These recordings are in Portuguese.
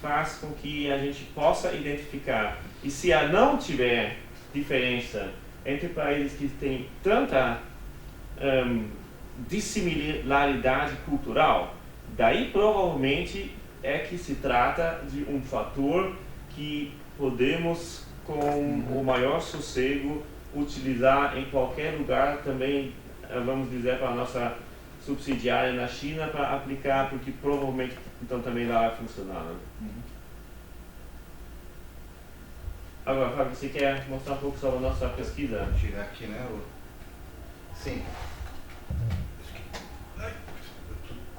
faz com que a gente possa identificar. E se não tiver diferença entre países que têm tanta dissimilaridade cultural, daí provavelmente é que se trata de um fator que podemos, com o maior sossego, utilizar em qualquer lugar também, vamos dizer, para a nossa subsidiária na China para aplicar, porque provavelmente então também lá vai funcionar. Né? Agora, Fábio, você quer mostrar um pouco sobre a nossa pesquisa? Vou tirar aqui, né? Sim. Vou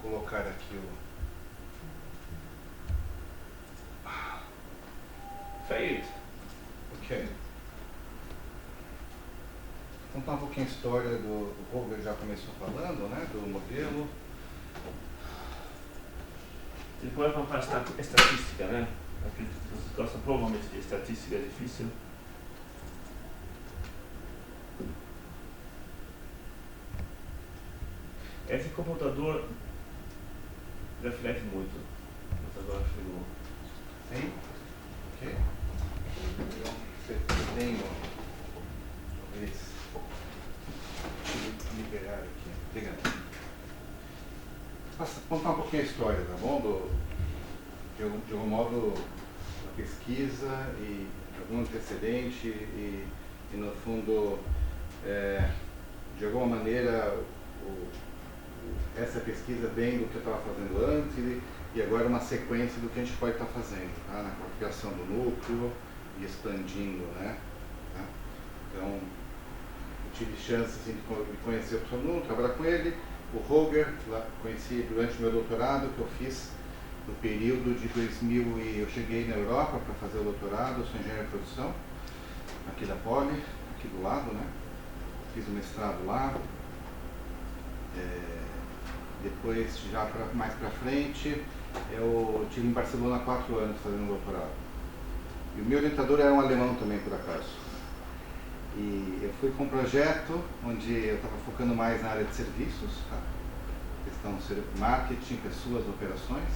colocar aqui o... Feito. Ok. Contar um pouquinho a história do Roger, já começou falando, né? Do modelo. Depois vamos para a estatística, né? Vocês gostam provavelmente de estatística, é difícil. Esse computador reflete muito. Mas agora chegou. Sim? Ok. Então, você tem, talvez, liberar aqui. Obrigado. Vou contar um pouquinho a história, tá bom? De algum modo, da pesquisa e algum antecedente e no fundo, de alguma maneira, essa pesquisa vem do que eu estava fazendo antes e agora uma sequência do que a gente pode estar fazendo, tá? Na criação do núcleo e expandindo, né? Tá? Então, eu tive chance assim, de conhecer o professor Nuno, trabalhar com ele. O Roger, conheci durante o meu doutorado, que eu fiz no período de 2000, eu cheguei na Europa para fazer o doutorado, eu sou engenheiro de produção, aqui da Poli, aqui do lado, né? Fiz o mestrado lá. Depois, já mais para frente, eu estive em Barcelona há 4 anos fazendo doutorado. E o meu orientador era um alemão também, por acaso. E eu fui com um projeto onde eu estava focando mais na área de serviços, tá? Questão de marketing, pessoas, operações,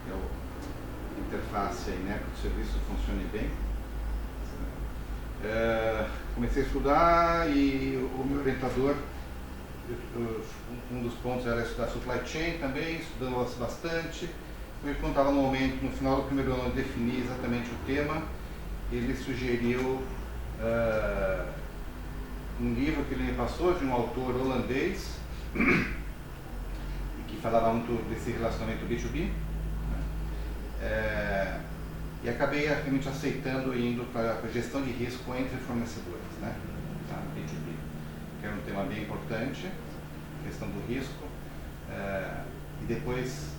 que é a interface aí, né, para que o serviço funcione bem. Comecei a estudar e o meu orientador, um dos pontos era estudar supply chain também, estudando bastante. Quando estava no momento, no final do primeiro ano, de definir exatamente o tema, ele sugeriu um livro que ele me passou de um autor holandês e que falava muito desse relacionamento B2B, né? E acabei realmente aceitando e indo para a gestão de risco entre fornecedores, né? Tá, B2B, que era um tema bem importante, questão do risco. E depois,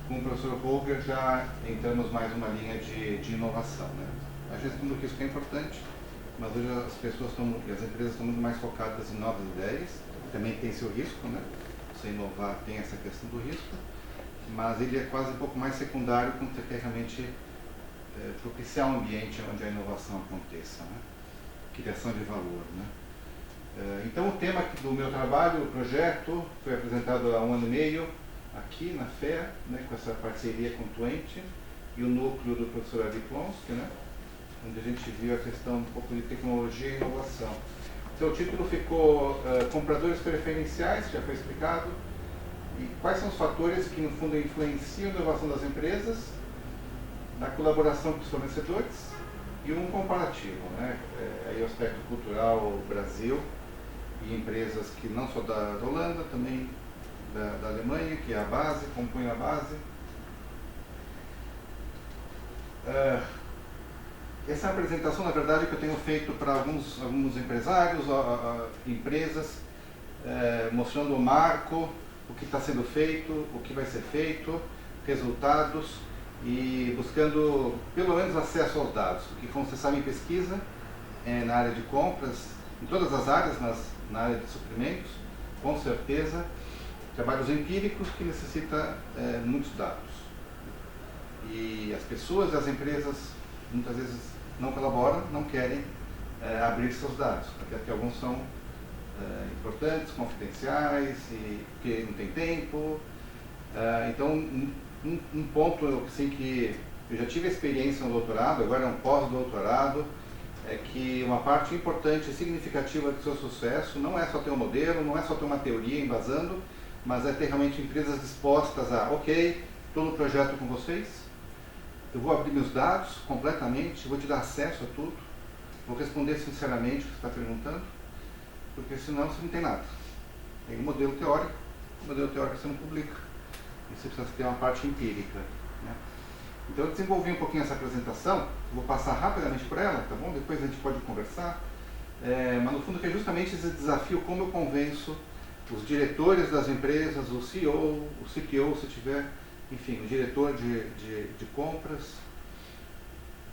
com o professor Holger, já entramos mais uma linha de inovação, né? A gestão do risco é importante, mas hoje as pessoas e as empresas estão muito mais focadas em novas ideias. Também tem seu risco, né? Você inovar tem essa questão do risco, mas ele é quase um pouco mais secundário quando você quer realmente propiciar um ambiente onde a inovação aconteça, né? Criação de valor, né? Então o tema do meu trabalho, o projeto, foi apresentado há 1 ano e meio aqui na FEA, né, com essa parceria com o Twente e o núcleo do professor Ari Plonsky, né, onde a gente viu a questão um pouco de tecnologia e inovação. Então o título ficou Compradores Preferenciais, já foi explicado, e quais são os fatores que no fundo influenciam a inovação das empresas, na colaboração com os fornecedores e um comparativo, né, aí o aspecto cultural, Brasil e empresas que não só da Holanda, também da Alemanha, que é a base, compõe a base. Essa apresentação, na verdade, que eu tenho feito para alguns empresários, empresas, mostrando o marco, o que está sendo feito, o que vai ser feito, resultados e buscando pelo menos acesso aos dados. Porque, como você sabe, em pesquisa, na área de compras, em todas as áreas, mas na área de suprimentos, com certeza, trabalhos empíricos que necessitam muitos dados. E as pessoas e as empresas muitas vezes não colaboram, não querem abrir seus dados, até porque alguns são importantes, confidenciais, e porque não tem tempo. Então, um ponto assim, que Eu já tive experiência no doutorado, agora é um pós-doutorado, é que uma parte importante e significativa do seu sucesso não é só ter um modelo, não é só ter uma teoria embasando, mas é ter realmente empresas dispostas a, ok, estou no projeto com vocês, eu vou abrir meus dados completamente, vou te dar acesso a tudo, vou responder sinceramente o que você está perguntando, porque senão você não tem nada. Tem um modelo teórico você não publica, e você precisa ter uma parte empírica, né? Então eu desenvolvi um pouquinho essa apresentação, vou passar rapidamente por ela, tá bom? Depois a gente pode conversar, mas no fundo que é justamente esse desafio, como eu convenço os diretores das empresas, o CEO, o CTO, se tiver, enfim, o diretor de compras,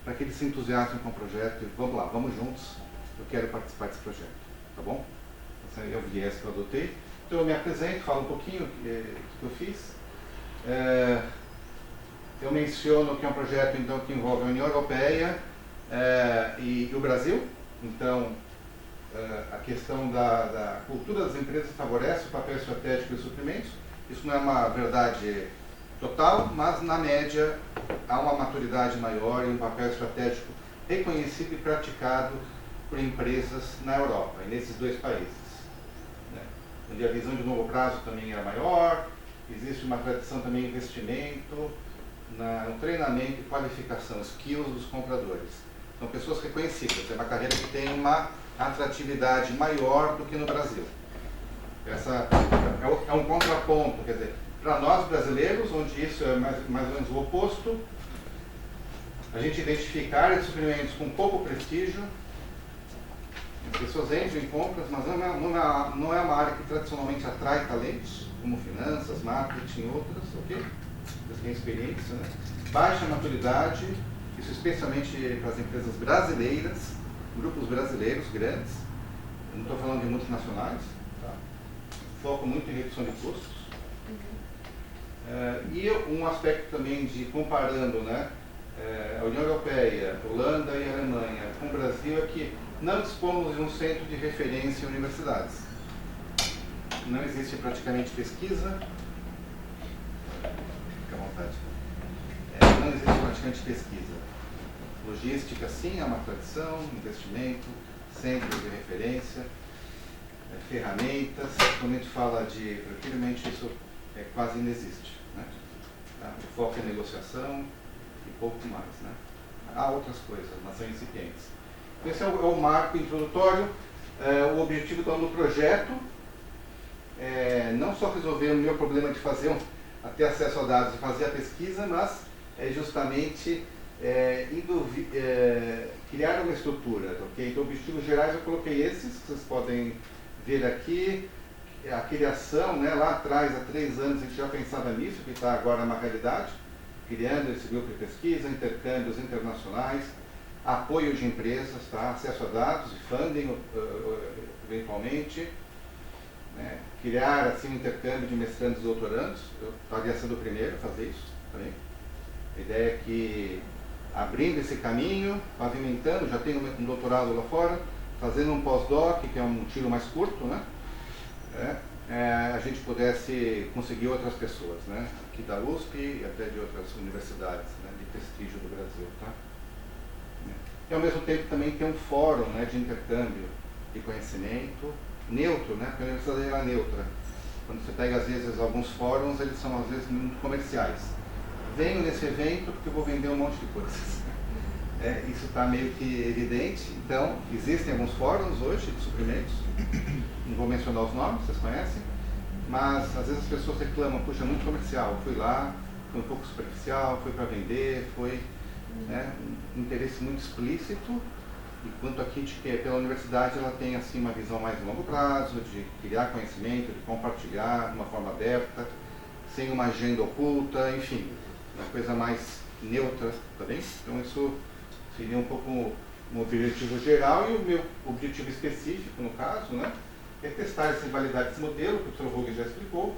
para que eles se entusiasmem com o projeto e vamos lá, vamos juntos, eu quero participar desse projeto, tá bom? Esse é o viés que eu adotei. Então eu me apresento, falo um pouquinho o que eu fiz. Eu menciono que é um projeto então, que envolve a União Europeia e o Brasil. Então, a questão da cultura das empresas favorece o papel estratégico dos suprimentos. Isso não é uma verdade total, mas na média há uma maturidade maior e um papel estratégico reconhecido e praticado por empresas na Europa e nesses dois países, né? Onde a visão de longo prazo também era maior, existe uma tradição também de investimento no treinamento e qualificação, skills dos compradores. São pessoas reconhecidas, é uma carreira que tem uma atratividade maior do que no Brasil. Essa é um contraponto, quer dizer, para nós brasileiros, onde isso é mais ou menos o oposto, a gente identifica áreas de suprimentos com pouco prestígio, as pessoas entram em compras, mas não é uma área que tradicionalmente atrai talentos, como finanças, marketing e outras, ok? Vocês têm experiência, né? Baixa maturidade, isso especialmente para as empresas brasileiras, grupos brasileiros grandes, eu não estou falando de multinacionais, tá? Foco muito em redução de custos. E um aspecto também de comparando, né, a União Europeia, Holanda e Alemanha com o Brasil é que não dispomos de um centro de referência em universidades. Não existe praticamente pesquisa. Fica à vontade. Não existe praticamente pesquisa. Logística, sim, é uma tradição, investimento, centro de referência, ferramentas. Quando a gente fala de procurement, isso quase inexiste, né? O foco é negociação e pouco mais, né? Há outras coisas, mas são incipientes. Esse é o marco introdutório. O objetivo então, do projeto não só resolver o meu problema de ter acesso a dados e fazer a pesquisa, mas justamente criar uma estrutura, ok? Então, objetivos gerais eu coloquei esses, que vocês podem ver aqui. A criação, né, lá atrás, há 3 anos, a gente já pensava nisso, que está agora uma realidade, criando esse grupo de pesquisa, intercâmbios internacionais, apoio de empresas, tá? Acesso a dados e funding, eventualmente, né? Criar assim, um intercâmbio de mestrandos e doutorandos, eu estaria sendo o primeiro a fazer isso também. A ideia é que, abrindo esse caminho, pavimentando, já tenho um doutorado lá fora, fazendo um pós-doc, que é um tiro mais curto, né? A gente pudesse conseguir outras pessoas, né? Aqui da USP e até de outras universidades, né, de prestígio do Brasil, tá? E ao mesmo tempo também tem um fórum, né, de intercâmbio de conhecimento neutro, né? Porque a universidade era neutra. Quando você pega às vezes alguns fóruns, eles são às vezes muito comerciais. Venho nesse evento porque eu vou vender um monte de coisas. Isso está meio que evidente. Então, existem alguns fóruns hoje de suprimentos, não vou mencionar os nomes, vocês conhecem, mas às vezes as pessoas reclamam, puxa, é muito comercial, fui lá, foi um pouco superficial, foi para vender, foi um interesse muito explícito, enquanto aqui pela universidade ela tem assim uma visão mais de longo prazo, de criar conhecimento, de compartilhar de uma forma aberta, sem uma agenda oculta, enfim, uma coisa mais neutra, tá bem? Então isso seria um pouco um objetivo geral e o meu objetivo específico, no caso, né, é testar essa validade desse modelo, que o Sr. Vogue já explicou,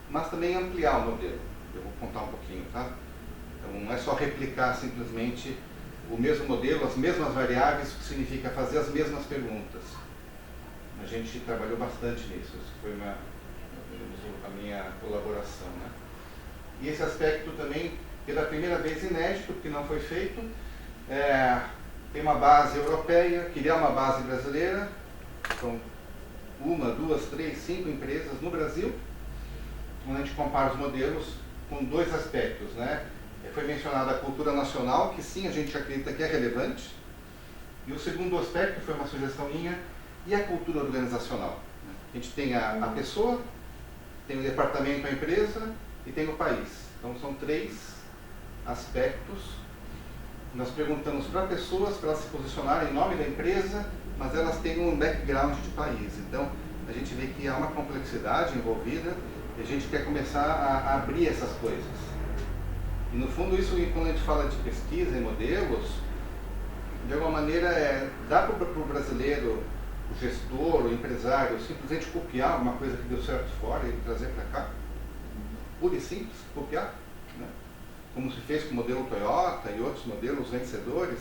mas também ampliar o modelo. Eu vou contar um pouquinho, tá? Então não é só replicar simplesmente o mesmo modelo, as mesmas variáveis, o que significa fazer as mesmas perguntas. A gente trabalhou bastante nisso, isso foi a minha colaboração, né? E esse aspecto também pela primeira vez inédito, porque não foi feito. Tem uma base europeia, criar uma base brasileira, são 1, 2, 3, 5 empresas no Brasil, onde a gente compara os modelos com 2 aspectos, né? Foi mencionada a cultura nacional, que sim, a gente acredita que é relevante, e o segundo aspecto, foi uma sugestão minha, e a cultura organizacional. A gente tem a pessoa, tem o departamento, a empresa, e tem o país. Então são 3 aspectos. Nós perguntamos para pessoas, para elas se posicionarem em nome da empresa, mas elas têm um background de país. Então, a gente vê que há uma complexidade envolvida e a gente quer começar a abrir essas coisas. E, no fundo, isso, quando a gente fala de pesquisa e modelos, de alguma maneira, dá para o brasileiro, o gestor, o empresário, simplesmente copiar alguma coisa que deu certo fora e trazer para cá? Pura e simples, copiar, né? Como se fez com o modelo Toyota e outros modelos vencedores.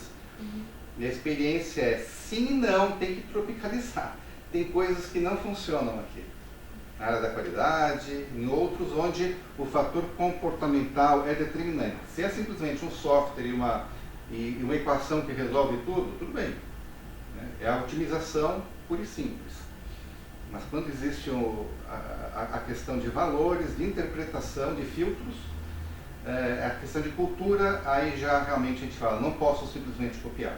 E a experiência é sim e não, tem que tropicalizar. Tem coisas que não funcionam aqui. Na área da qualidade, em outros onde o fator comportamental é determinante. Se é simplesmente um software e uma equação que resolve tudo bem, né? É a otimização pura e simples. Mas quando existe a questão de valores, de interpretação, de filtros, a questão de cultura, aí já realmente a gente fala, não posso simplesmente copiar.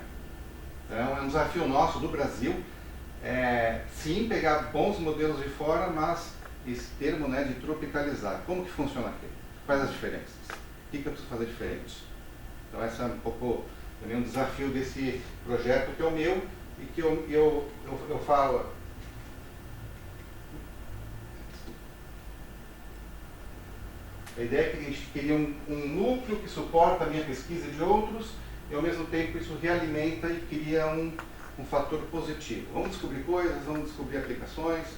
Então é um desafio nosso do Brasil, sim, pegar bons modelos de fora, mas esse termo, né, de tropicalizar. Como que funciona aqui? Quais as diferenças? O que eu preciso fazer diferente? Então esse é um pouco também um desafio desse projeto que é o meu e que eu falo. A ideia é que a gente queria um núcleo que suporta a minha pesquisa de outros e ao mesmo tempo isso realimenta e cria um fator positivo. Vamos descobrir coisas, vamos descobrir aplicações,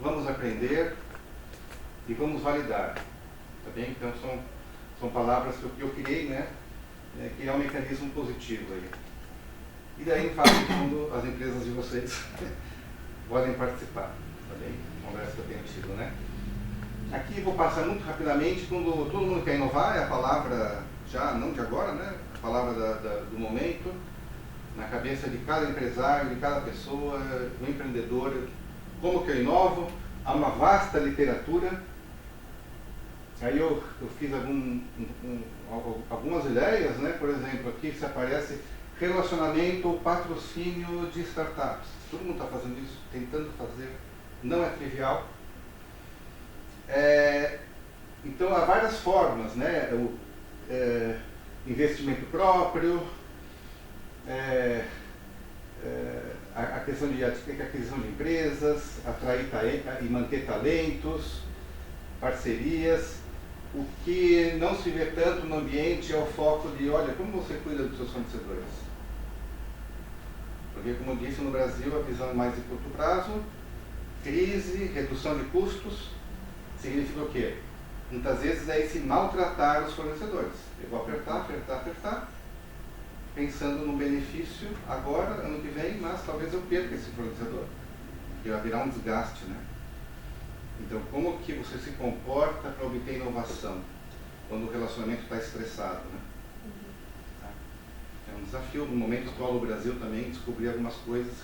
vamos aprender e vamos validar. Tá bem? Então são palavras que eu criei, né? Que é um mecanismo positivo aí. E daí, no fundo, as empresas de vocês podem participar. Tá bem? Conversa que eu tenho tido, né? Aqui vou passar muito rapidamente, quando todo mundo quer inovar, é a palavra, já não de agora, né? A palavra do momento, na cabeça de cada empresário, de cada pessoa, do empreendedor. Como que eu inovo? Há uma vasta literatura. Aí eu fiz algumas ideias, né? Por exemplo, aqui se aparece relacionamento ou patrocínio de startups. Todo mundo está fazendo isso, tentando fazer, não é trivial. Então há várias formas, né? Investimento próprio, a questão de aquisição de empresas, atrair e manter talentos, parcerias. O que não se vê tanto no ambiente é o foco de, olha, como você cuida dos seus fornecedores? Porque, como eu disse, no Brasil a visão é mais de curto prazo, crise, redução de custos, significa o quê? Muitas vezes é esse maltratar os fornecedores. Eu vou apertar, pensando no benefício agora, ano que vem, mas talvez eu perca esse fornecedor. Porque vai virar um desgaste, né? Então, como que você se comporta para obter inovação quando o relacionamento está estressado, né? É um desafio, no momento atual no Brasil também, descobrir algumas coisas.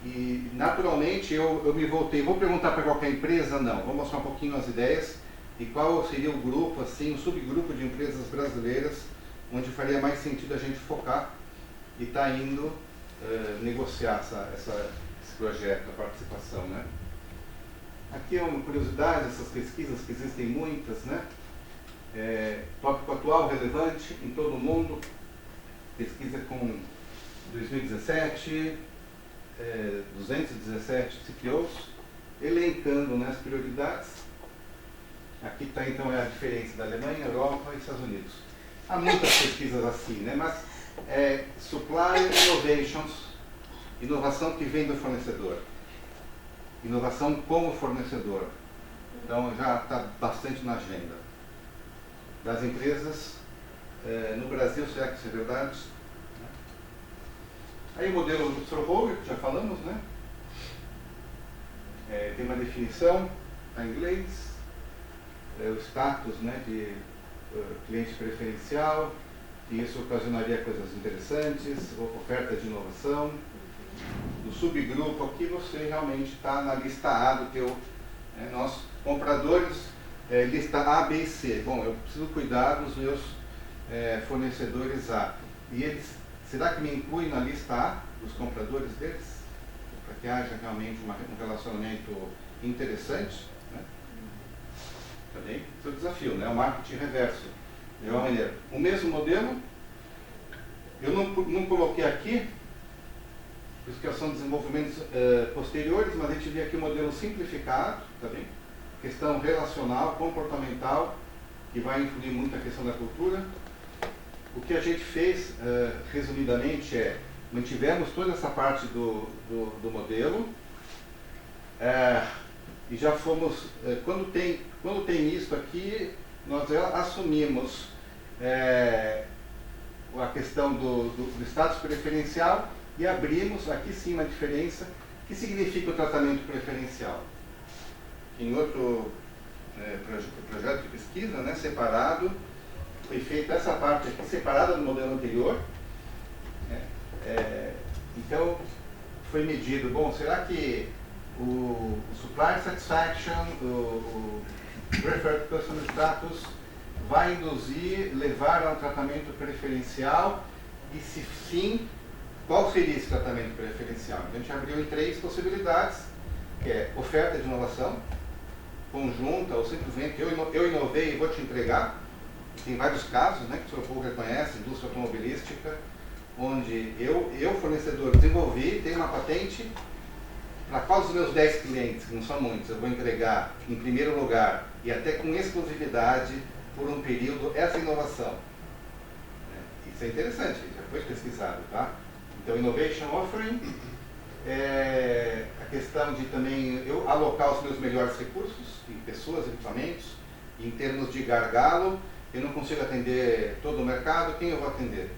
E, naturalmente, eu me voltei. Vou perguntar para qualquer empresa? Não. Vou mostrar um pouquinho as ideias e qual seria o grupo, assim, o subgrupo de empresas brasileiras onde faria mais sentido a gente focar e estar indo negociar esse projeto, a participação, né? Aqui é uma curiosidade, essas pesquisas que existem muitas, né? Tópico atual, relevante em todo o mundo, pesquisa com 2017, 217 CPOs, elencando, né, as prioridades. Aqui está então a diferença da Alemanha, Europa e Estados Unidos. Há muitas pesquisas assim, né? Mas Supply Innovations, inovação que vem do fornecedor, inovação com o fornecedor. Então já está bastante na agenda. Das empresas, no Brasil, será que isso é verdade? Aí o modelo do Strohauer, que já falamos, né? Tem uma definição, está em inglês. o status, né, de cliente preferencial, que isso ocasionaria coisas interessantes, oferta de inovação. No subgrupo aqui você realmente está na lista A do teu, nós compradores, lista A, B e C. Bom, eu preciso cuidar dos meus fornecedores A. E eles, será que me inclui na lista A dos compradores deles? Para que haja realmente um relacionamento interessante, né? Também esse é o desafio, né? O marketing reverso. De uma maneira, o mesmo modelo, eu não coloquei aqui, porque são desenvolvimentos posteriores, mas a gente vê aqui o modelo simplificado, tá bem? Questão relacional, comportamental, que vai influir muito na questão da cultura. O que a gente fez, resumidamente, mantivemos toda essa parte do modelo, e já fomos, quando tem isso aqui, nós assumimos a questão do status preferencial e abrimos aqui sim uma diferença. O que significa o tratamento preferencial? Em outro projeto de pesquisa, né, separado, foi feita essa parte aqui separada do modelo anterior, né? Então foi medido, bom, será que o Supplier Satisfaction, o Preferred Customer Status vai induzir, levar a um tratamento preferencial, e se sim, qual seria esse tratamento preferencial? Então a gente abriu em 3 possibilidades, que é oferta de inovação, conjunta, ou simplesmente eu inovei e vou te entregar. Tem vários casos, né, que o Sr. Paul reconhece, indústria automobilística, onde eu fornecedor, desenvolvi, tenho uma patente, para qual dos meus 10 clientes, que não são muitos, eu vou entregar em primeiro lugar e até com exclusividade por um período essa inovação. Isso é interessante, já foi pesquisado, tá? Então, Innovation Offering, a questão de também eu alocar os meus melhores recursos, em pessoas, equipamentos, em termos de gargalo, eu não consigo atender todo o mercado, quem eu vou atender?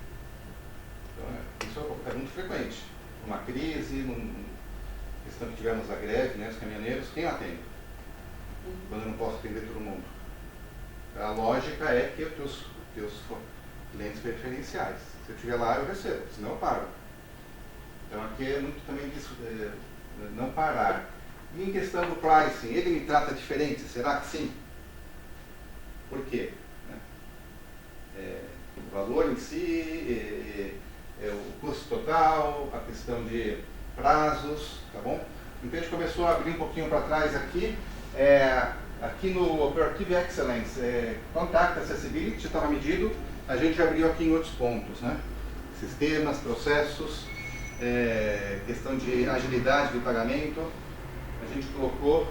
Então, isso é muito frequente. Uma crise, questão que tivemos a greve, né, os caminhoneiros, quem eu atendo? Quando eu não posso atender todo mundo. A lógica é que os teus clientes preferenciais, se eu estiver lá eu recebo, senão eu paro. Então aqui é muito também disso, não parar. E em questão do pricing, ele me trata diferente? Será que sim? Por quê? O valor em si, o custo total, a questão de prazos, tá bom? Então a gente começou a abrir um pouquinho para trás aqui. Aqui no Operative Excellence, Contact Accessibility estava medido, a gente abriu aqui em outros pontos, né? Sistemas, processos, questão de agilidade do pagamento, a gente colocou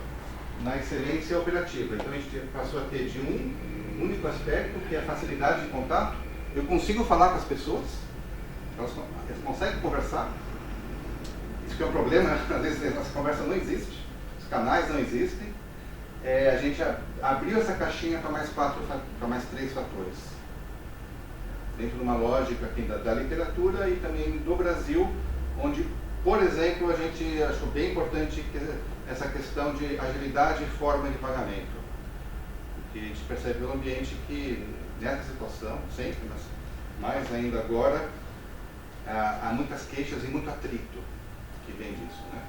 na excelência operativa. Então a gente passou a ter de um único aspecto, que é a facilidade de contato. Eu consigo falar com as pessoas, elas conseguem conversar. Isso que é um problema, às vezes essa conversa não existe, os canais não existem. A gente abriu essa caixinha para mais 3 fatores. Dentro de uma lógica aqui da literatura e também do Brasil, onde, por exemplo, a gente achou bem importante essa questão de agilidade e forma de pagamento. Porque a gente percebe pelo ambiente que, nessa situação, sempre, mas mais ainda agora, há muitas queixas e muito atrito que vem disso, né?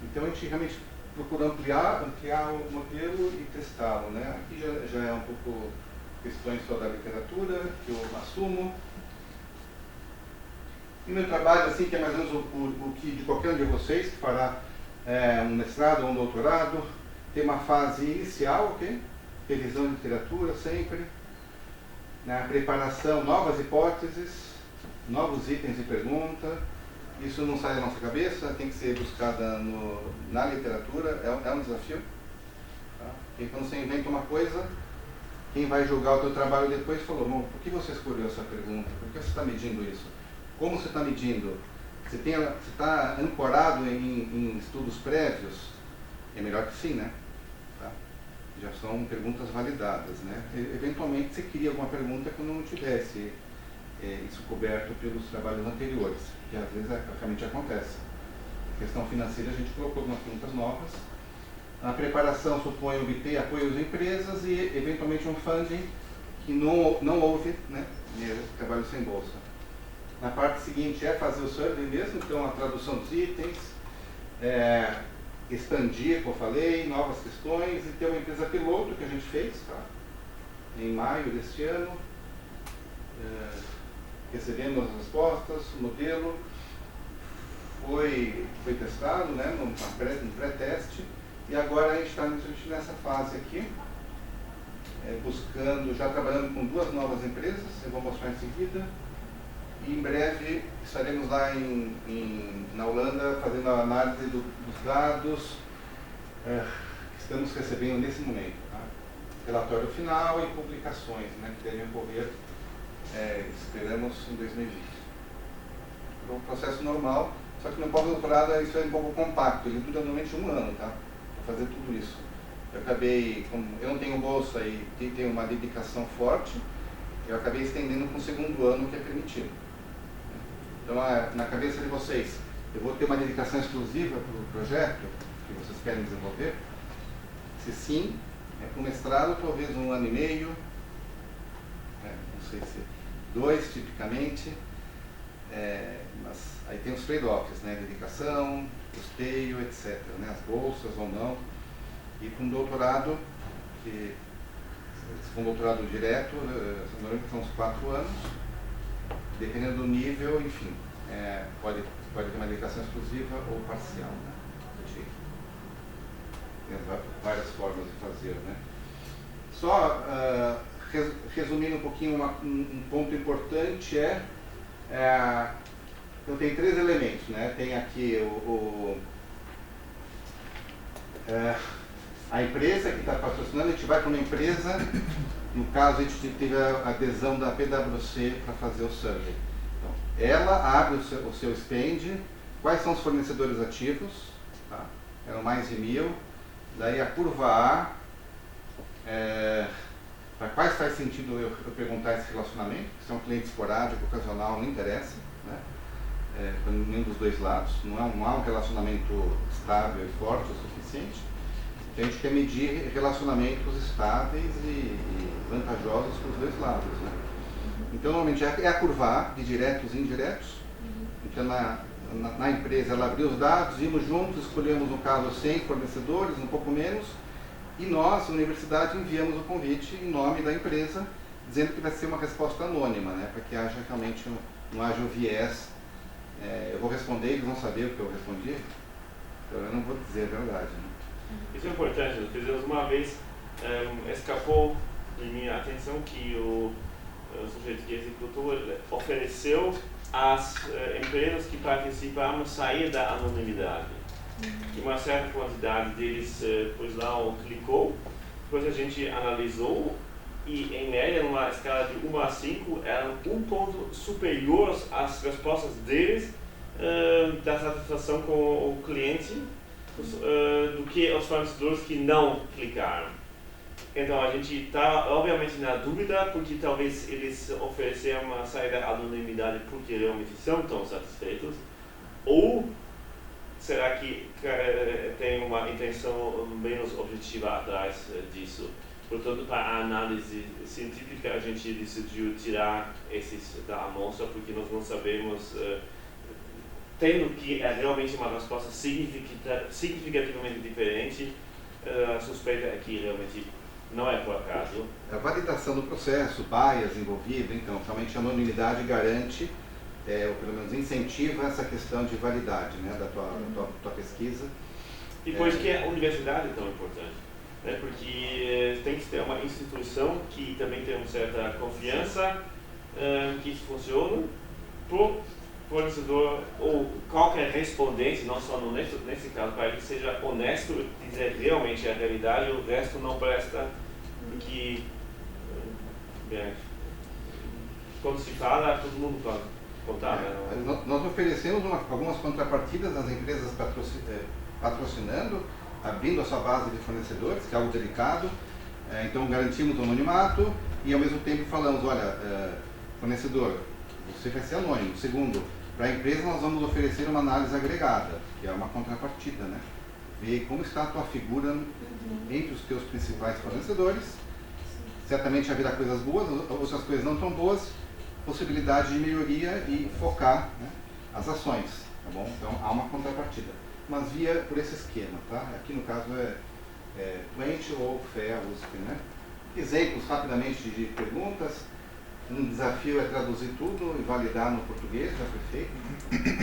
Então a gente realmente procura ampliar o modelo e testá-lo, né? Aqui já é um pouco questões só da literatura, que eu assumo. E meu trabalho, assim, que é mais ou menos o que de qualquer um de vocês que fará um mestrado ou um doutorado, tem uma fase inicial, ok? Revisão de literatura sempre, na preparação, novas hipóteses, novos itens de pergunta. Isso não sai da nossa cabeça, tem que ser buscada na literatura, é um desafio. Tá? E quando você inventa uma coisa, quem vai julgar o teu trabalho depois falou, bom, por que você escolheu essa pergunta? Por que você está medindo isso? Como você está medindo? Você está ancorado em estudos prévios? É melhor que sim, né? Tá? Já são perguntas validadas, né? Eventualmente você queria alguma pergunta que não tivesse isso coberto pelos trabalhos anteriores, que às vezes realmente acontece. A questão financeira a gente colocou algumas perguntas novas, A preparação supõe obter apoio das empresas e, eventualmente, um funding que não houve, né, trabalho sem bolsa. Na parte seguinte é fazer o survey mesmo, então a tradução dos itens, expandir, como eu falei, novas questões e ter uma empresa piloto que a gente fez, tá? Em maio deste ano. Recebemos as respostas, o modelo foi testado, né, no pré-teste, e agora a gente está nessa fase aqui, buscando, já trabalhando com 2 novas empresas, eu vou mostrar em seguida, e em breve estaremos lá na Holanda fazendo a análise dos dados que estamos recebendo nesse momento, tá? Relatório final e publicações, né, que devem ocorrer, esperamos, em 2020. É um processo normal, só que no pós-doutorado isso é um pouco compacto, ele dura normalmente 1 ano, tá? Para fazer tudo isso. Eu acabei, como eu não tenho bolsa e tenho uma dedicação forte, eu acabei estendendo para o 2º ano que é permitido. Então, na cabeça de vocês, eu vou ter uma dedicação exclusiva para o projeto que vocês querem desenvolver? Se sim, para o mestrado, talvez 1 ano e meio, não sei se 2, tipicamente, mas aí tem os trade-offs, né? Dedicação, custeio, etc., né? As bolsas ou não. E com doutorado, se for um doutorado direto, normalmente são uns 4 anos, dependendo do nível, enfim, pode ter uma dedicação exclusiva ou parcial, né? Tem várias formas de fazer, né? Só resumindo um pouquinho, um ponto importante então tem 3 elementos, né? Tem aqui a empresa que está patrocinando, a gente vai para uma empresa, no caso a gente teve a adesão da PwC para fazer o survey. Então, ela abre o seu spend, quais são os fornecedores ativos, tá? Eram mais de 1000, daí a curva A, para quais faz sentido eu perguntar esse relacionamento, se é um cliente esporádico, ocasional, não interessa, né? Para nenhum dos 2 lados, não há um relacionamento estável e forte o suficiente. Então a gente quer medir relacionamentos estáveis e vantajosos para os 2 lados, né? Então normalmente é a curva A, de diretos e indiretos. Então na empresa ela abriu os dados, vimos juntos, escolhemos no caso 100 fornecedores, um pouco menos, e nós, universidade, enviamos o convite em nome da empresa, dizendo que vai ser uma resposta anônima, né, para que haja realmente não haja um viés. Eu vou responder, eles vão saber o que eu respondi, então eu não vou dizer a verdade, né? Isso é importante, nós fizemos uma vez, escapou de minha atenção que o sujeito que executou ofereceu às empresas que participaram sair da anonimidade. E uma certa quantidade deles pôs lá ou clicou, depois a gente analisou e em média, numa escala de 1 a 5, eram 1 ponto superiores às respostas deles da satisfação com o cliente do que os fornecedores que não clicaram. Então a gente está obviamente na dúvida, porque talvez eles ofereceram uma saída da anonimidade porque realmente são tão satisfeitos, ou será que tem uma intenção menos objetiva atrás disso? Portanto, para a análise científica, a gente decidiu tirar esses da amostra, porque nós não sabemos, tendo que é realmente uma resposta significativamente diferente, a suspeita é que realmente não é por acaso. A validação do processo, bias envolvido, então, realmente a anonimidade garante, ou pelo menos incentiva essa questão de validade, né, da tua pesquisa. E por isso que a universidade é tão importante, né, porque tem que ter uma instituição que também tem uma certa confiança que isso funciona para o fornecedor ou qualquer respondente, não só nesse caso, para que seja honesto, dizer realmente a realidade, o resto não presta, porque quando se fala, todo mundo pode contar. Nós oferecemos algumas contrapartidas às empresas patrocinando, abrindo a sua base de fornecedores, que é algo delicado, então garantimos o anonimato e ao mesmo tempo falamos, olha, fornecedor, você vai ser anônimo. Segundo, para a empresa nós vamos oferecer uma análise agregada, que é uma contrapartida, né? ver como está a tua figura entre os teus principais fornecedores. Certamente haverá coisas boas, outras coisas não tão boas, possibilidade de melhoria e focar, né, as ações, tá bom? Então há uma contrapartida, mas via por esse esquema, tá? Aqui no caso é Twente ou FEA, USP, né? Exemplos rapidamente de perguntas. Um desafio é traduzir tudo e validar no português, já foi feito,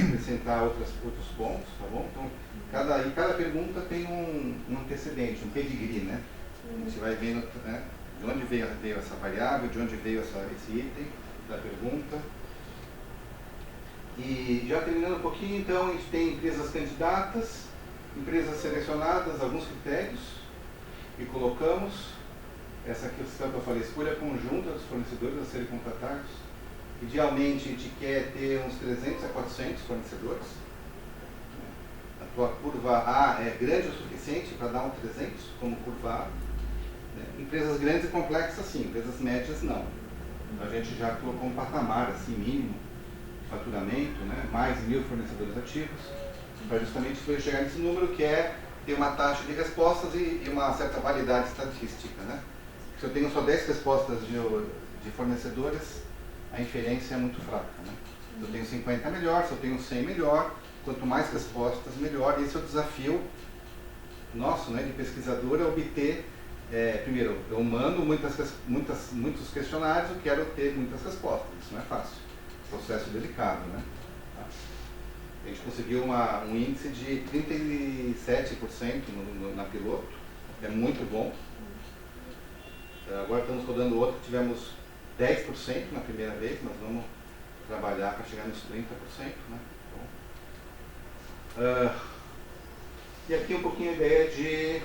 acrescentar outros pontos, tá bom? Então, cada pergunta tem um antecedente, um pedigree, né? A gente vai vendo, né, de onde veio essa variável, de onde veio esse item da pergunta. E já terminando um pouquinho, então, a gente tem empresas candidatas, empresas selecionadas, alguns critérios que colocamos. Essa questão que eu falei, escolha conjunta dos fornecedores a serem contratados. Idealmente, a gente quer ter uns 300 a 400 fornecedores. A tua curva A é grande o suficiente para dar um 300 como curva A. Empresas grandes e complexas, sim. Empresas médias, não. A gente já colocou um patamar assim, mínimo de faturamento, né? Mais de 1000 fornecedores ativos, para justamente chegar nesse número que é ter uma taxa de respostas e uma certa validade estatística, né? Se eu tenho só 10 respostas de fornecedores, a inferência é muito fraca, né? Se eu tenho 50, melhor. Se eu tenho 100, melhor. Quanto mais respostas, melhor. Esse é o desafio nosso, né, de pesquisador, é obter, primeiro, eu mando muitos questionários, eu quero ter muitas respostas. Isso não é fácil. Processo delicado, né? A gente conseguiu um índice de 37% na piloto. É muito bom. Agora estamos rodando outro, tivemos 10% na primeira vez, mas vamos trabalhar para chegar nos 30%. Né? E aqui um pouquinho a ideia de,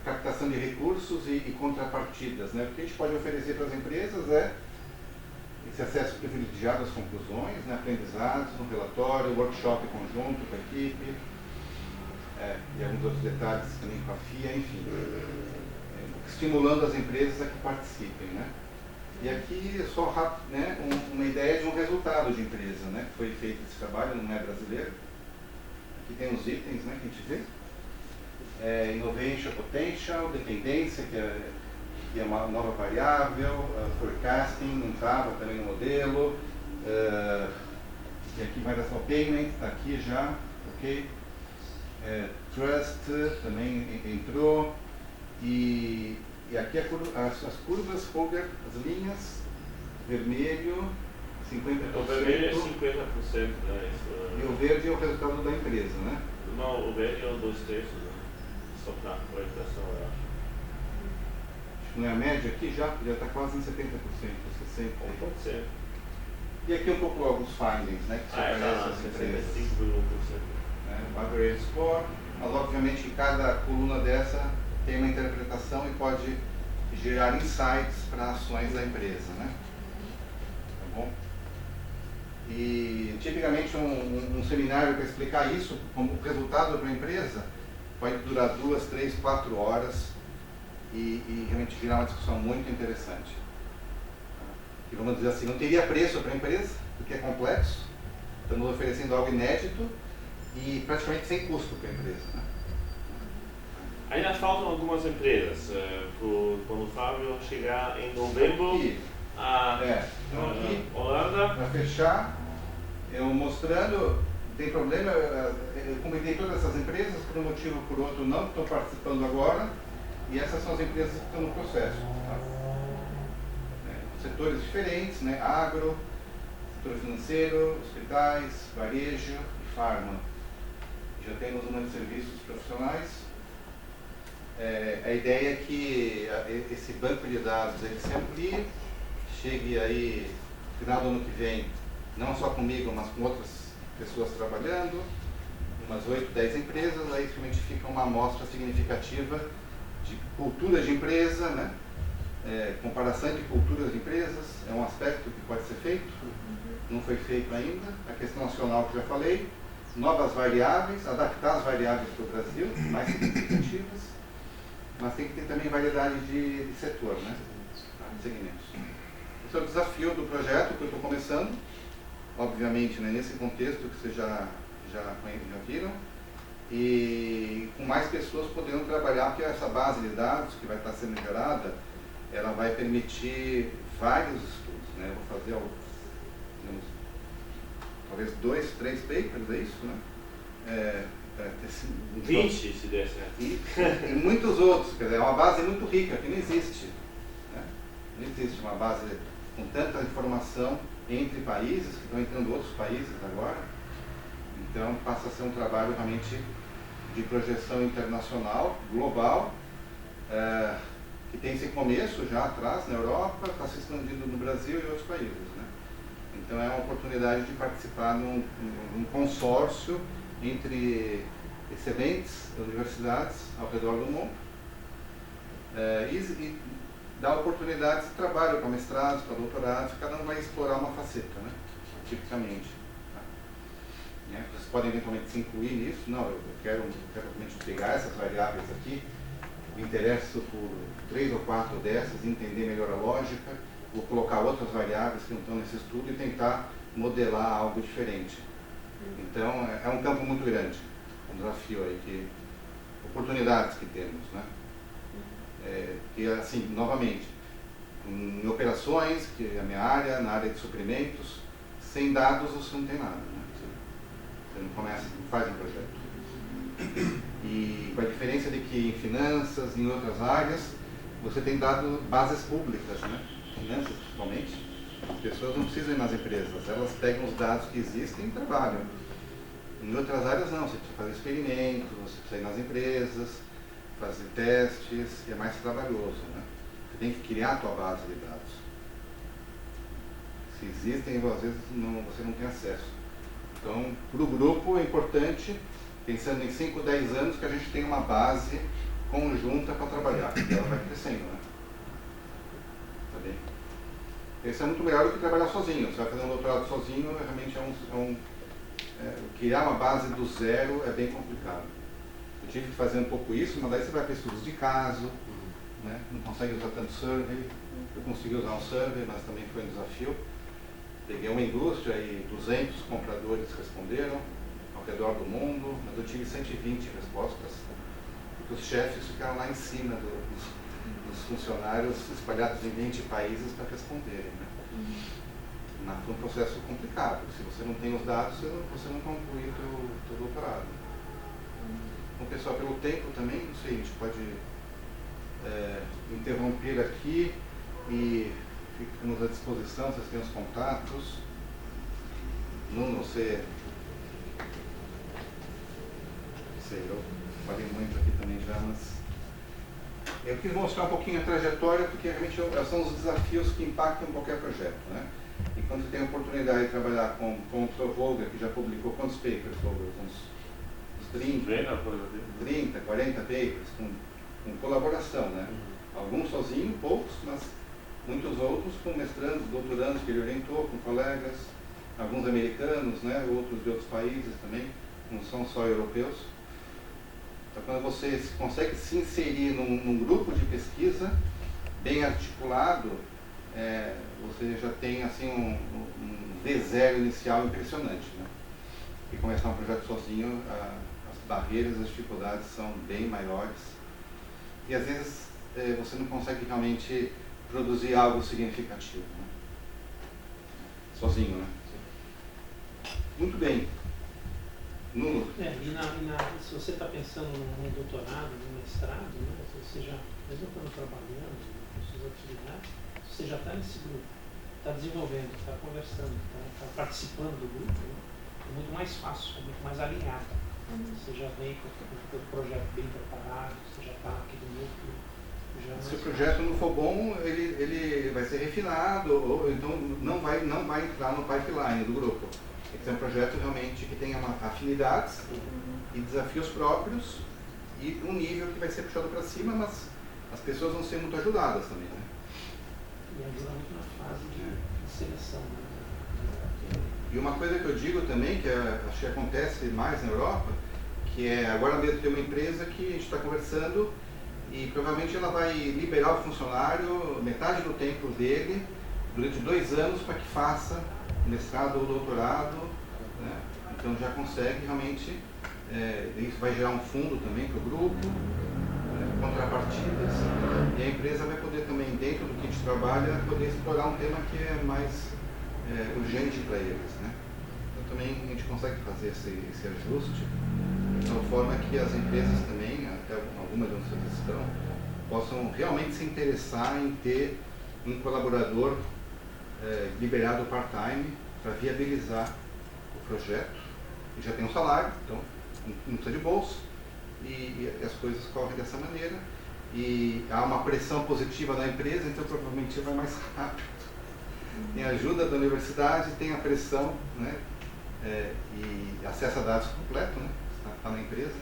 captação de recursos e contrapartidas. Né? O que a gente pode oferecer para as empresas é esse acesso privilegiado às conclusões, né? Aprendizados no relatório, workshop conjunto com a equipe, e alguns outros detalhes também com a FIA, enfim. Estimulando as empresas a que participem, né? E aqui é só né, uma ideia de um resultado de empresa, né? Que foi feito esse trabalho, não é brasileiro. Aqui tem os itens, né, que a gente vê. Innovation Potential, dependência, que é uma nova variável, forecasting, não estava também no modelo. E aqui Milestone Payment, está aqui já, ok? Trust também entrou. E aqui as curvas, Holger, as linhas, vermelho, 50%. O vermelho é 50%, né? E o verde é o resultado da empresa, né? Não, o verde é o 2/3, né? Só para orientação, eu acho. Acho que não é a média aqui já está quase em 70%, 60%. Pode ser. E aqui um pouco alguns findings, né? Que se aparecem as empresas. 65,1%. Average score, mas obviamente cada coluna dessa tem uma interpretação e pode gerar insights para ações da empresa, né? Tá bom? E tipicamente um seminário para explicar isso, como resultado para a empresa, pode durar 2, 3, 4 horas e realmente virar uma discussão muito interessante. E vamos dizer assim, não teria preço para a empresa, porque é complexo, estamos oferecendo algo inédito e praticamente sem custo para a empresa, né? Ainda faltam algumas empresas, quando o Fábio chegar em novembro, então aqui, Holanda. para fechar, eu mostrando, tem problema, eu combinei todas essas empresas, por um motivo ou por outro não estou participando agora, e essas são as empresas que estão no processo. Tá? Setores diferentes, né? Agro, setor financeiro, hospitais, varejo e farma. Já temos uma de serviços profissionais. A ideia é que esse banco de dados ele se amplie, chegue aí no final do ano que vem, não só comigo, mas com outras pessoas trabalhando, umas 8, 10 empresas, aí realmente fica uma amostra significativa de cultura de empresa, né? Comparação de culturas de empresas, é um aspecto que pode ser feito, não foi feito ainda, a questão nacional que já falei, novas variáveis, adaptar as variáveis para o Brasil, mais significativas, mas tem que ter também variedade de setor, né? De segmentos. Esse é o desafio do projeto que eu estou começando, obviamente, né, nesse contexto que vocês já viram, e com mais pessoas podendo trabalhar, porque essa base de dados que vai estar sendo gerada, ela vai permitir vários estudos, né? Eu vou fazer talvez 2, 3 papers, é isso, né? 20 se der certo. E muitos outros, quer dizer, é uma base muito rica, que não existe. Né? Não existe uma base com tanta informação entre países, que estão entrando outros países agora. Então passa a ser um trabalho realmente de projeção internacional, global, que tem esse começo já atrás na Europa, está se expandindo no Brasil e outros países. Né? Então é uma oportunidade de participar num consórcio entre excelentes universidades ao redor do mundo e dá oportunidades de trabalho para mestrados, para doutorados, cada um vai explorar uma faceta, né? Tipicamente. Tá? Vocês podem eventualmente se incluir nisso. Não, eu quero realmente pegar essas variáveis aqui, me interesso por 3 ou 4 dessas, entender melhor a lógica, vou colocar outras variáveis que não estão nesse estudo e tentar modelar algo diferente. Então, é um campo muito grande, um desafio aí, oportunidades que temos, né? E assim, novamente, em operações, que é a minha área, na área de suprimentos, sem dados você não tem nada, né? Você não começa, não faz um projeto. E com a diferença de que em finanças, em outras áreas, você tem dado bases públicas, né? Finanças, principalmente. As pessoas não precisam ir nas empresas, elas pegam os dados que existem e trabalham. Em outras áreas não, você precisa fazer experimentos, você precisa ir nas empresas, fazer testes, e é mais trabalhoso, né? Você tem que criar a tua base de dados. Se existem, às vezes você não tem acesso. Então, para o grupo é importante, pensando em 5, 10 anos, que a gente tenha uma base conjunta para trabalhar, porque ela vai crescendo, né? Tá bem? Isso é muito melhor do que trabalhar sozinho. Você vai fazer um doutorado sozinho, realmente criar uma base do zero é bem complicado. Eu tive que fazer um pouco isso, mas daí você vai para estudos de caso, né? Não consegue usar tanto survey. Eu consegui usar um survey, mas também foi um desafio. Peguei uma indústria e 200 compradores responderam ao redor do mundo, mas eu tive 120 respostas, porque os chefes ficaram lá em cima dos funcionários espalhados em 20 países para responderem. Né? Mas foi um processo complicado. Se você não tem os dados, você não conclui o teu doutorado. Bom, pessoal, pelo tempo também, não sei, a gente pode interromper aqui e ficamos à disposição, vocês têm os contatos. Nuno, você... Não sei, eu falei muito aqui também já, mas... Eu quis mostrar um pouquinho a trajetória, porque realmente são os desafios que impactam qualquer projeto, né? E quando você tem a oportunidade de trabalhar com o Dr. Volga, que já publicou quantos papers, Volga? Uns 30, 40 papers, com colaboração, né? Alguns sozinho, poucos, mas muitos outros com mestrandos, doutorandos que ele orientou, com colegas, alguns americanos, né? Outros de outros países também, não são só europeus. Então, quando você consegue se inserir num grupo de pesquisa bem articulado, você já tem assim um V0 inicial impressionante, né? E começar um projeto sozinho, as barreiras, as dificuldades são bem maiores. E às vezes você não consegue realmente produzir algo significativo, né? Sozinho, né? Muito bem. Nuno. Se você está pensando num doutorado, num mestrado, né, você já, mesmo quando trabalhando com suas atividades, você já está nesse grupo, está desenvolvendo, está conversando, está participando do grupo, né, é muito mais fácil, é muito mais alinhado. Você já vem com o projeto bem preparado, você já está aqui do núcleo. Se o projeto não for bom, ele vai ser refinado, ou então não vai entrar no pipeline do grupo. Tem que ser um projeto realmente que tenha afinidades e desafios próprios e um nível que vai ser puxado para cima, mas as pessoas vão ser muito ajudadas também, né? E ajuda muito na fase de seleção. Né? E uma coisa que eu digo também, que acho que acontece mais na Europa, que é agora mesmo tem uma empresa que a gente está conversando e provavelmente ela vai liberar o funcionário metade do tempo dele durante 2 anos para que faça mestrado ou doutorado, né? Então já consegue realmente Isso vai gerar um fundo também para o grupo, contrapartidas, e a empresa vai poder também, dentro do que a gente trabalha, poder explorar um tema que é mais urgente para eles, né? Então também a gente consegue fazer esse ajuste, de tal forma que as empresas também, até algumas de vocês estão, possam realmente se interessar em ter um colaborador liberado part-time para viabilizar o projeto, e já tem um salário, então não precisa de bolsa, e as coisas correm dessa maneira, e há uma pressão positiva na empresa, então provavelmente vai mais rápido. Tem a ajuda da universidade, tem a pressão, né, e acesso a dados completo, né, está na empresa,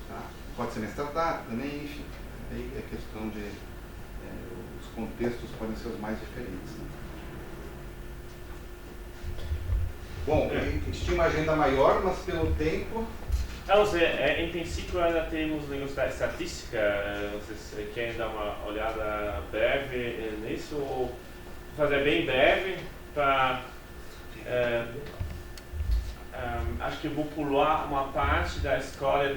tá? Pode ser uma startup também, enfim, aí é questão de, os contextos podem ser os mais diferentes, né? Bom, a gente tinha uma agenda maior, mas pelo tempo... Em princípio ainda temos negócio da estatística, vocês querem dar uma olhada breve nisso, ou fazer bem breve, para... acho que eu vou pular uma parte da escolha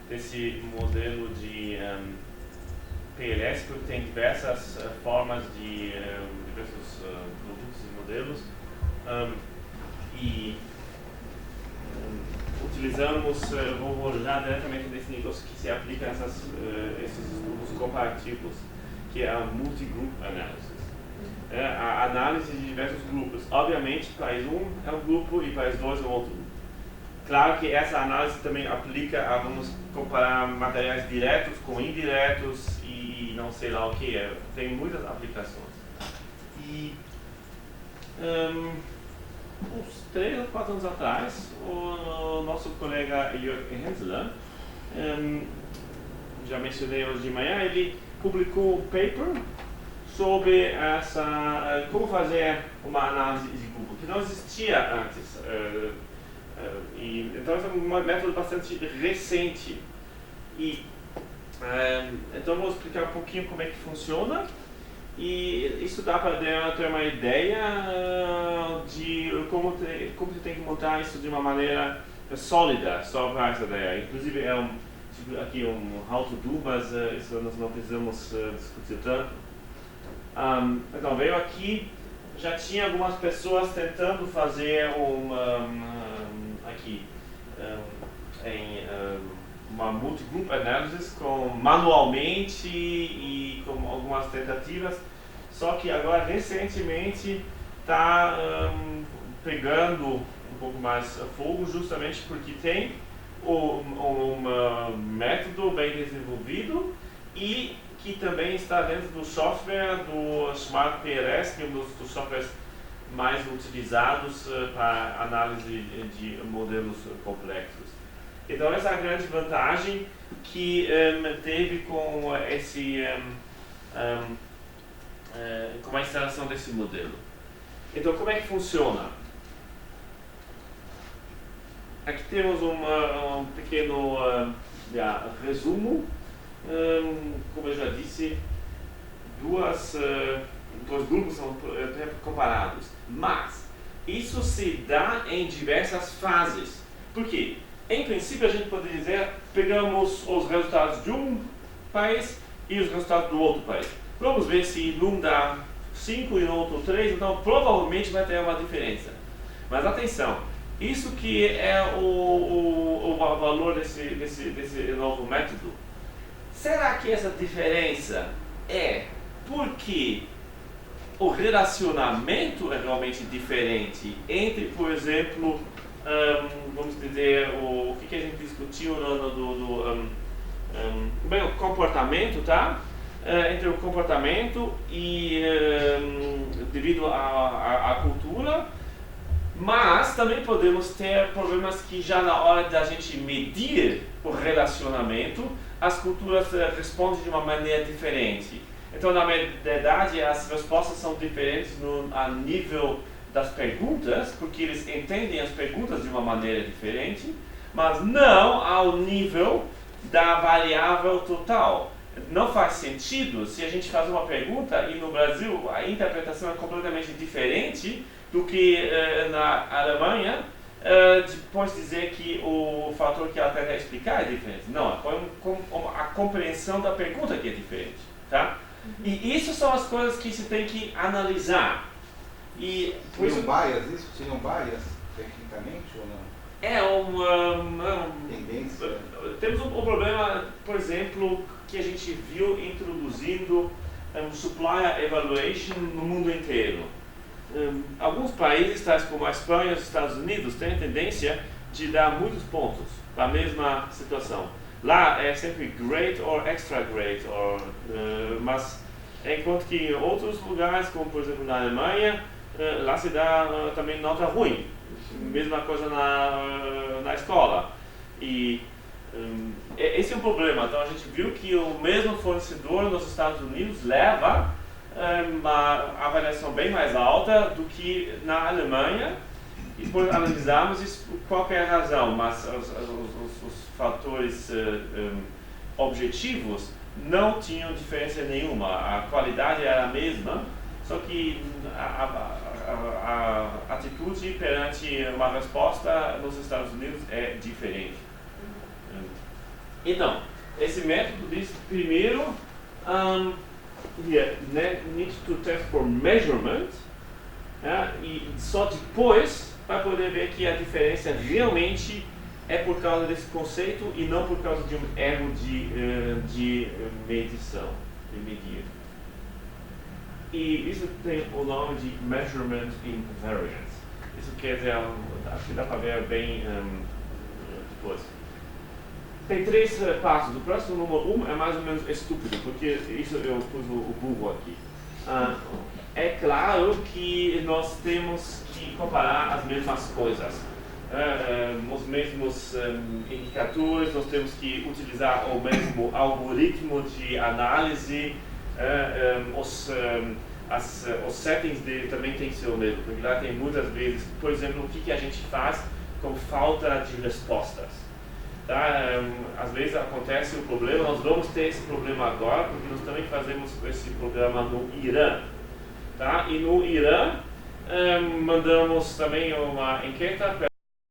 desse modelo de PLS, porque tem diversas formas de diversos produtos e modelos, e utilizamos, vou já diretamente nesse negócio que se aplica a esses estudos comparativos, que é a multi-group analysis. A análise de diversos grupos. Obviamente, país 1 é um grupo e país 2 é outro grupo. Claro que essa análise também aplica a, vamos comparar materiais diretos com indiretos e não sei lá o que é. Tem muitas aplicações. E uns 3 ou 4 anos atrás, o nosso colega Jörg Hensler, já mencionei hoje de manhã, ele publicou um paper sobre como fazer uma análise de grupo, que não existia antes. Então, é um método bastante recente. Então, vou explicar um pouquinho como é que funciona. E isso dá para ter uma ideia de como você tem que montar isso de uma maneira sólida, só para essa ideia. Inclusive, aqui um how to do, mas isso nós não precisamos discutir tanto. Então, veio aqui, já tinha algumas pessoas tentando fazer uma multi-group analysis manualmente e com algumas tentativas, só que agora recentemente está pegando um pouco mais fogo, justamente porque tem um método bem desenvolvido e que também está dentro do software do Smart PLS, que é um dos softwares mais utilizados para análise de modelos complexos. Então, essa é a grande vantagem que teve com com a instalação desse modelo. Então, como é que funciona? Aqui temos um pequeno resumo. Como eu já disse, dois grupos são comparados, mas isso se dá em diversas fases. Por quê? Em princípio, a gente poderia dizer, pegamos os resultados de um país e os resultados do outro país. Vamos ver se num dá 5 e no outro 3, então provavelmente vai ter uma diferença. Mas atenção, isso que é o valor desse novo método. Será que essa diferença é porque o relacionamento é realmente diferente entre, por exemplo, vamos dizer, o que a gente discutiu bem, o comportamento, tá? Entre o comportamento e devido à cultura, mas também podemos ter problemas que já na hora da gente medir o relacionamento, as culturas respondem de uma maneira diferente. Então, na verdade, as respostas são diferentes a nível das perguntas, porque eles entendem as perguntas de uma maneira diferente, mas não ao nível da variável total. Não faz sentido se a gente faz uma pergunta e no Brasil a interpretação é completamente diferente do que na Alemanha, depois dizer que o fator que ela tenta explicar é diferente. Não, a compreensão da pergunta que é diferente. Tá? E isso são as coisas que se tem que analisar. E, seriam bias isso? Seriam bias, tecnicamente, ou não? É uma tendência. Temos um problema, por exemplo, que a gente viu introduzindo supplier evaluation no mundo inteiro. Alguns países, tais como a Espanha e os Estados Unidos, têm a tendência de dar muitos pontos para a mesma situação. Lá é sempre great or extra great, mas enquanto que em outros lugares, como por exemplo na Alemanha, lá se dá também nota ruim. Mesma coisa na escola. E esse é um problema. Então a gente viu que o mesmo fornecedor nos Estados Unidos leva uma avaliação bem mais alta do que na Alemanha. E depois analisamos isso por qualquer razão, mas os fatores objetivos não tinham diferença nenhuma. A qualidade era a mesma, só que a atitude perante uma resposta nos Estados Unidos é diferente. Então, esse método diz primeiro, need to test for measurement, e só depois vai poder ver que a diferença realmente é por causa desse conceito e não por causa de um erro de medição, de medir. E isso tem o nome de measurement invariance. Isso quer dizer, acho que dá para ver bem depois. Tem 3 passos. O próximo, número 1, é mais ou menos estúpido, porque isso eu pus o burro aqui. É claro que nós temos que comparar as mesmas coisas. Os mesmos indicadores, nós temos que utilizar o mesmo algoritmo de análise. Os settings dele também tem que ser o mesmo, porque lá tem muitas vezes, por exemplo, o que a gente faz com falta de respostas. Tá? Às vezes acontece o problema, nós vamos ter esse problema agora, porque nós também fazemos esse programa no Irã. Tá? E no Irã, mandamos também uma enquete